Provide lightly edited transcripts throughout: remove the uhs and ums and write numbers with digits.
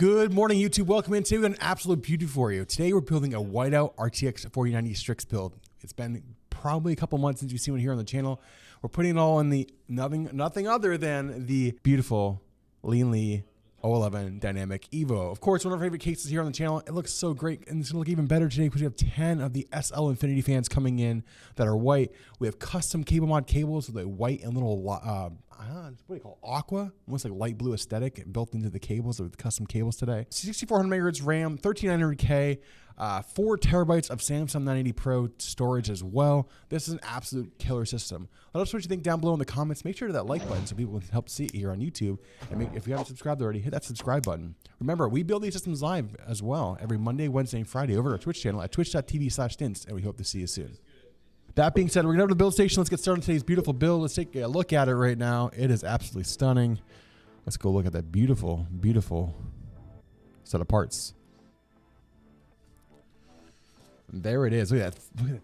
Good morning, YouTube. Welcome in. Today we got an absolute beauty for you. Today we're building a whiteout RTX 4090 Strix build. It's been probably a couple months since you've seen one here on the channel. We're putting it all in the nothing other than the beautiful Lean Lee 011 Dynamic Evo. Of course, one of our favorite cases here on the channel. It looks so great, and it's gonna look even better today because we have 10 of the SL Infinity fans coming in that are white. We have custom cable mod cables with a white and little, what do you call it? Aqua? Almost like light blue aesthetic built into the cables with custom cables today. 6400 megahertz RAM, 1300K, 4 terabytes of Samsung 980 Pro storage as well. This is an absolute killer system. Let us know what you think down below in the comments. Make sure to hit that like button so people can help see it here on YouTube. And if you haven't subscribed already, hit that subscribe button. Remember, we build these systems live as well every Monday, Wednesday, and Friday over at our Twitch channel at twitch.tv/stints, and we hope to see you soon. That being said, we're gonna go to the build station. Let's get started on today's beautiful build. Let's take a look at it right now. It is absolutely stunning. Let's go look at that beautiful, beautiful set of parts. And there it is. Look at that. Look at it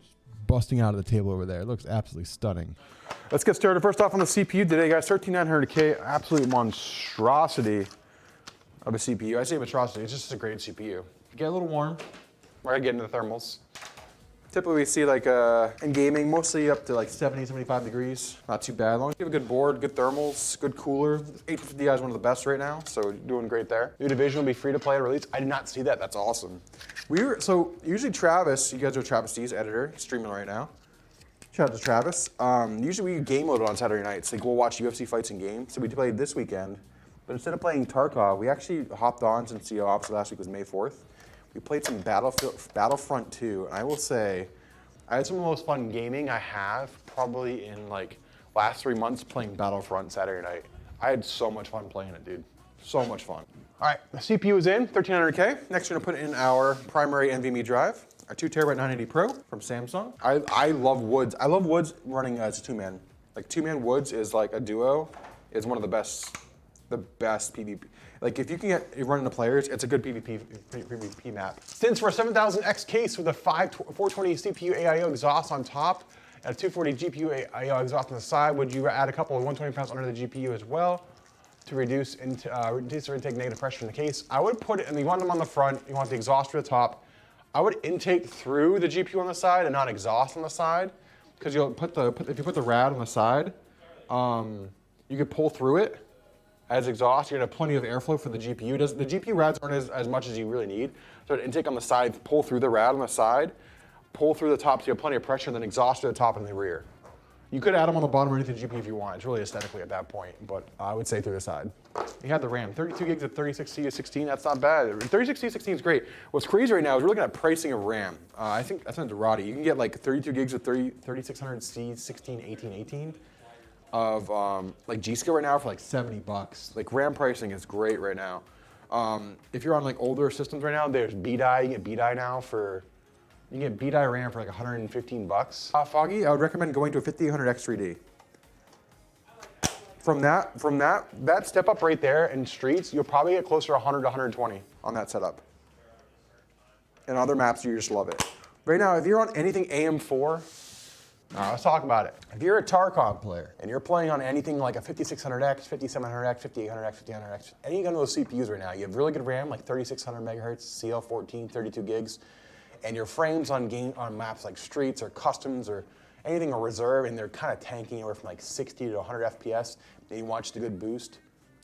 busting out of the table over there. It looks absolutely stunning. Let's get started. First off on the CPU today, guys, 13900K, absolute monstrosity of a CPU. I say monstrosity, it's just a great CPU. Get a little warm, we're gonna get into the thermals. Typically we see like in gaming, mostly up to like 70, 75 degrees. Not too bad. As long as you have a good board, good thermals, good cooler. 850Ti is one of the best right now, so doing great there. New Division will be free to play at release. I did not see that, that's awesome. So usually Travis, you guys know Travis D's editor, he's streaming right now. Shout out to Travis. Usually we game load on Saturday nights. Like we'll watch UFC fights in game. So we played this weekend, but instead of playing Tarkov, we actually hopped on since obviously last week was May 4th. We played some Battlefront 2, and I will say, I had some of the most fun gaming I have probably in like last 3 months playing Battlefront Saturday night. I had so much fun playing it, dude. So much fun. All right, the CPU is in, 1300K. Next, we're gonna put in our primary NVMe drive, our 2 terabyte 980 Pro from Samsung. I love Woods. I love Woods running as a two-man. Like two-man Woods is like a duo, is one of the best PvP. Like if you can get run into players, it's a good PvP map. Since for a 7000X case with a 420 CPU AIO exhaust on top and a 240 GPU AIO exhaust on the side, would you add a couple of 120 pounds under the GPU as well to reduce or intake negative pressure in the case? I would put it, and you want them on the front, you want the exhaust to the top. I would intake through the GPU on the side and not exhaust on the side, because you'll if you put the rad on the side, you could pull through it as exhaust. You're gonna have plenty of airflow for the GPU. The GPU rads aren't as much as you really need. So an intake on the side, pull through the rad on the side, pull through the top so you have plenty of pressure, and then exhaust to the top and the rear. You could add them on the bottom underneath the GPU if you want. It's really aesthetically at that point, but I would say through the side. You have the RAM, 32 gigs at 36C16, that's not bad. 36C16 is great. What's crazy right now is we're looking at pricing of RAM. I think I sent it to Roddy. You can get like 32 gigs at 3600C16, 1818. Of like G-Skill right now for like $70. Like RAM pricing is great right now. If you're on like older systems right now, there's BDI. You can get BDI now you can get BDI RAM for like 115 bucks. Foggy, I would recommend going to a 5800X3D. From that step up right there in streets, you'll probably get closer to 100 to 120 on that setup. And other maps, you just love it. Right now, if you're on anything AM4, let's talk about it. If you're a Tarkov player and you're playing on anything like a 5600X, 5700X, 5800X, 5800X, any one of those CPUs right now, you have really good RAM, like 3600 megahertz, CL14, 32 gigs, and your frames on maps like Streets or Customs or anything or Reserve, and they're kind of tanking anywhere from like 60 to 100 FPS, and you want just a good boost,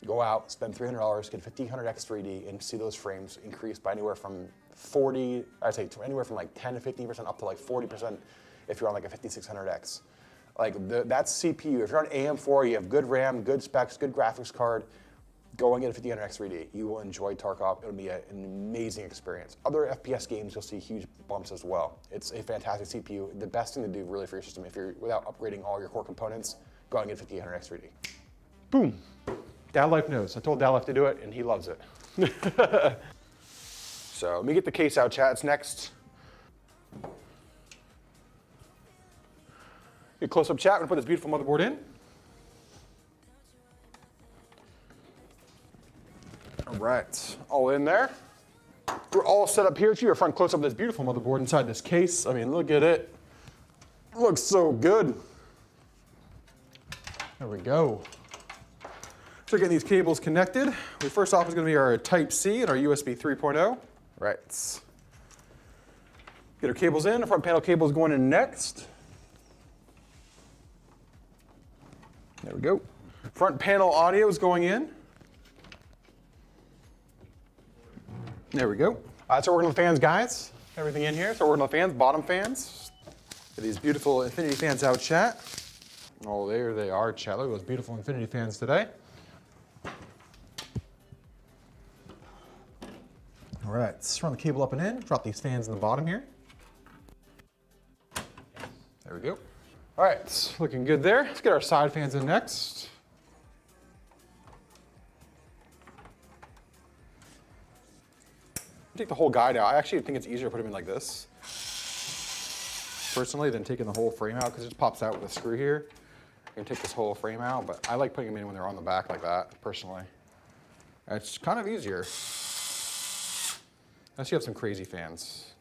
go out, spend $300, get a 1500X 3D, and see those frames increase by anywhere from 40, I'd say anywhere from like 10 to 15% up to like 40%. If you're on like a 5600X. Like that's CPU. If you're on AM4, you have good RAM, good specs, good graphics card, go and get a 5000X 3D. You will enjoy Tarkov. It'll be an amazing experience. Other FPS games, you'll see huge bumps as well. It's a fantastic CPU. The best thing to do really for your system, if you're without upgrading all your core components, go out and get a 5000X 3D. Boom. Dad Life knows. I told Dad Life to do it, and he loves it. So let me get the case out, chat. It's next. Close-up chat, we're gonna put this beautiful motherboard in. All right, all in there. We're all set up here. To your front close-up of this beautiful motherboard inside this case. I mean, look at it. It looks so good. There we go. So getting these cables connected. First off is going to be our Type-C and our USB 3.0. Right. Get our cables in. The front panel cable is going in next. There we go. Front panel audio is going in. There we go. So we're working on the fans, guys. Everything in here. So we're working on the fans, bottom fans. Get these beautiful Infinity fans out, chat. Oh, there they are, chat. Look at those beautiful Infinity fans today. All right, let's run the cable up and in. Drop these fans in the bottom here. There we go. All right, looking good there. Let's get our side fans in next. Take the whole guide out. I actually think it's easier to put them in like this, personally, than taking the whole frame out, because it just pops out with a screw here. You can take this whole frame out, but I like putting them in when they're on the back like that, personally. It's kind of easier. Unless you have some crazy fans.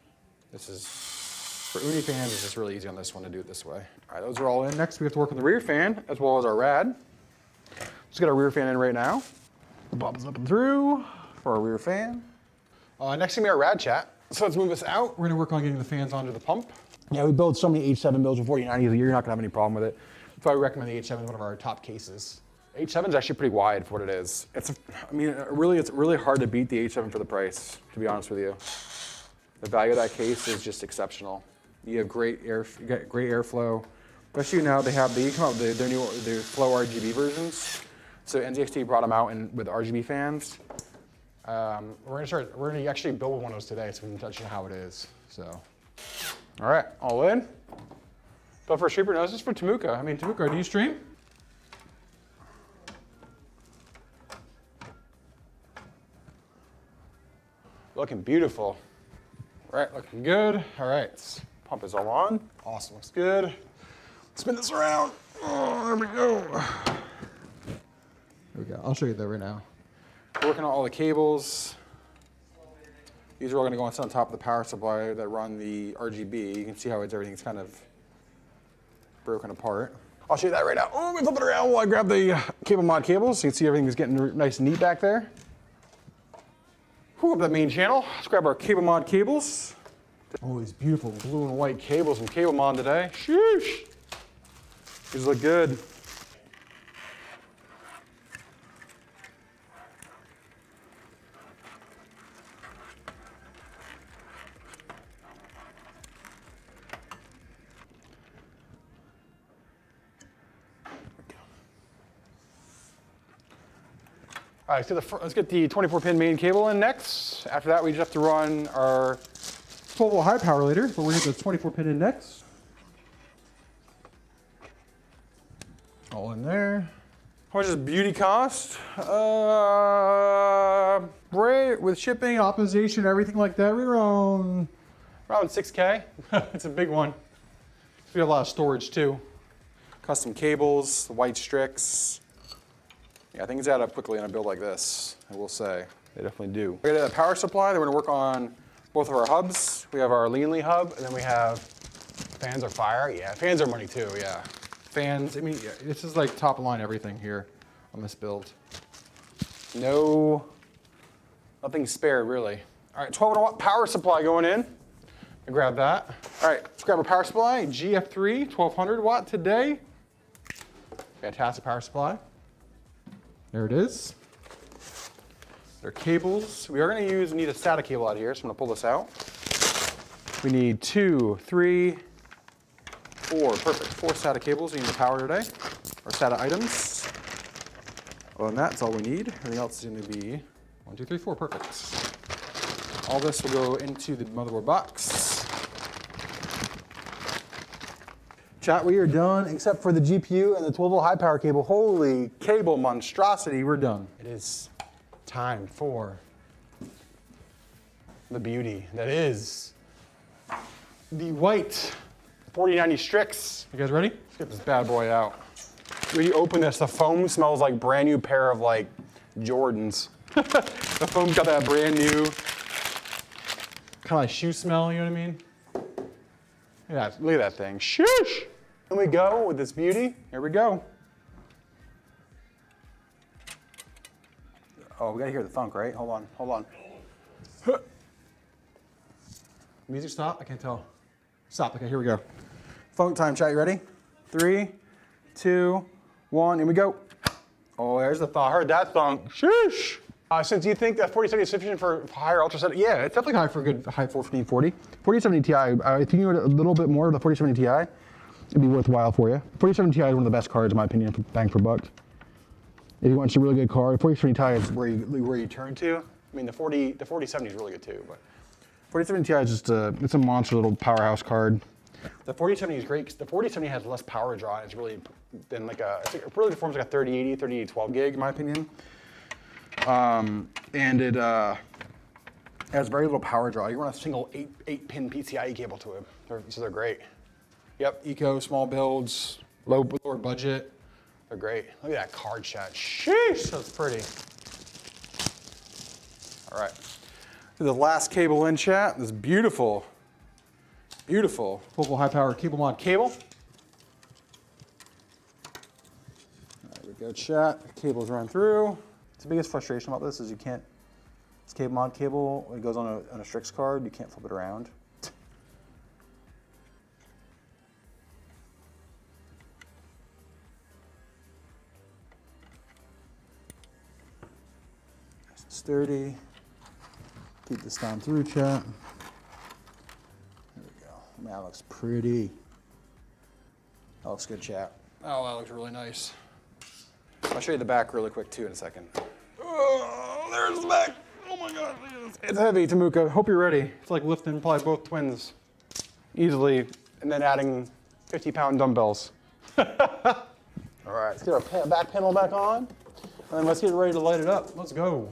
This is, for Uni fans, it's just really easy on this one to do it this way. All right, those are all in. Next, we have to work on the rear fan, as well as our rad. Let's get our rear fan in right now. The bubbles up and through for our rear fan. Next thing we have our rad, chat. So let's move this out. We're gonna work on getting the fans onto the pump. Yeah, we build so many H7 builds with 4090s a year, you're not gonna have any problem with it. That's why we recommend the H7 as one of our top cases. H7 is actually pretty wide for what it is. It's really hard to beat the H7 for the price, to be honest with you. The value of that case is just exceptional. You have great airflow. Especially now they come out with their Flow RGB versions. So NZXT brought them out with RGB fans. We're gonna actually build one of those today, so we can touch on how it is. So, all right, all in. But for a streamer, no, this is for Temuka. I mean, Temuka, do you stream? Looking beautiful. All right, looking good. All right, pump is all on. Awesome, looks good. Spin this around. Oh, there we go. There we go. I'll show you that right now. We're working on all the cables. These are all going to go on top of the power supply that run the RGB. You can see how everything's kind of broken apart. I'll show you that right now. Oh, let me flip it around while I grab the cable mod cables. So you can see everything's getting nice and neat back there. Up that main channel. Let's grab our cable mod cables. Oh, these beautiful blue and white cables from Cable Mod today. Sheesh. These look good. All right, so let's get the 24-pin main cable in next. After that, we just have to run our 12-volt high power later, but we're going to get the 24-pin in next. All in there. How much does beauty cost? Right, with shipping, optimization, everything like that, we're around $6K. It's a big one. We have a lot of storage too. Custom cables, the white Strix. Yeah, things add up quickly in a build like this, I will say. They definitely do. We're gonna have a power supply, then we're gonna work on both of our hubs. We have our Leanly hub, and then we have fans are fire. Yeah, fans are money too, yeah. Fans, I mean, yeah, this is like top of line everything here on this build. Nothing spared really. All right, 12-watt power supply going in. Grab that. All right, let's grab our power supply, GF3, 1200 watt today. Fantastic power supply. There it is. Their cables. We are going to need a SATA cable out here, so I'm going to pull this out. We need 2, 3, 4. Perfect. 4 SATA cables. We need the power today. Our SATA items. Other than that, that's all we need. Everything else is going to be 1, 2, 3, 4. Perfect. All this will go into the motherboard box. Chat, we are done, except for the GPU and the 12-volt high power cable. Holy cable monstrosity, we're done. It is time for the beauty that is the white 4090 Strix. You guys ready? Let's get this bad boy out. When you open this, the foam smells like brand new pair of like Jordans. The foam's got that brand new kind of like shoe smell, you know what I mean? Yeah, look at that thing. Shush! And we go with this beauty. Here we go. Oh, we gotta hear the thunk, right? Hold on. Music stop? I can't tell. Stop. Okay, here we go. Funk time, chat. You ready? 3, 2, 1, and we go. Oh, there's the thunk. I heard that thunk. Sheesh. Since you think that 4070 is sufficient for higher ultra set, yeah, it's definitely high for a good high 1540. 4070 Ti, if you knew a little bit more of the 4070 Ti, it'd be worthwhile for you. 4070 Ti is one of the best cards, in my opinion, for bang for buck. If you want a really good card, 4070 Ti is where you turn to. I mean, the 4070 is really good too, but 4070 Ti is just it's a monster little powerhouse card. The 4070 is great because the 4070 has less power draw. It's really than like it really performs like a 3080, 3012 gig, in my opinion. And it has very little power draw. You run a single 8-pin PCIe cable to it, so they're great. Yep, eco, small builds, lower budget. They're great. Look at that card chat. Sheesh, that's pretty. All right. The last cable in chat. This beautiful, beautiful Focal high power cable mod cable. There we go, chat. Cables run through. The biggest frustration about this is you can't. This cable mod cable, when it goes on a Strix card, you can't flip it around. Sturdy. Keep this down through, chat. There we go. Man, that looks pretty. That looks good, chat. Oh, that looks really nice. I'll show you the back really quick too in a second. Oh, there's the back. Oh my God, it's heavy, Tamuka. Hope you're ready. It's like lifting probably both twins easily, and then adding 50-pound dumbbells. All right, let's get our back panel back on, and then let's get ready to light it up. Let's go.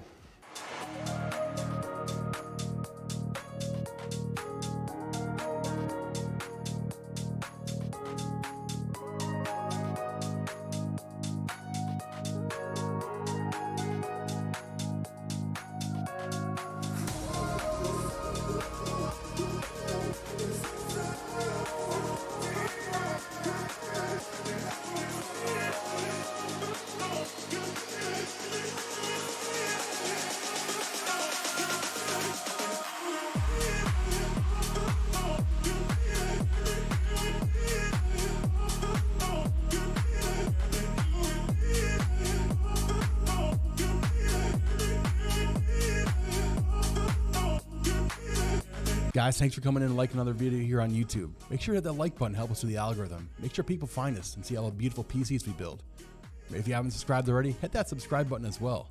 Guys, thanks for coming in and liking another video here on YouTube. Make sure to hit that like button, help us through the algorithm. Make sure people find us and see all the beautiful PCs we build. If you haven't subscribed already, hit that subscribe button as well.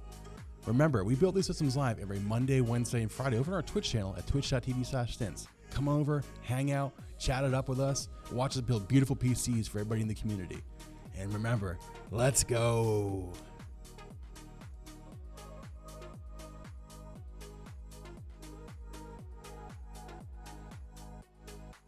Remember, we build these systems live every Monday, Wednesday, and Friday over on our Twitch channel at twitch.tv/stints. Come over, hang out, chat it up with us, watch us build beautiful PCs for everybody in the community. And remember, let's go.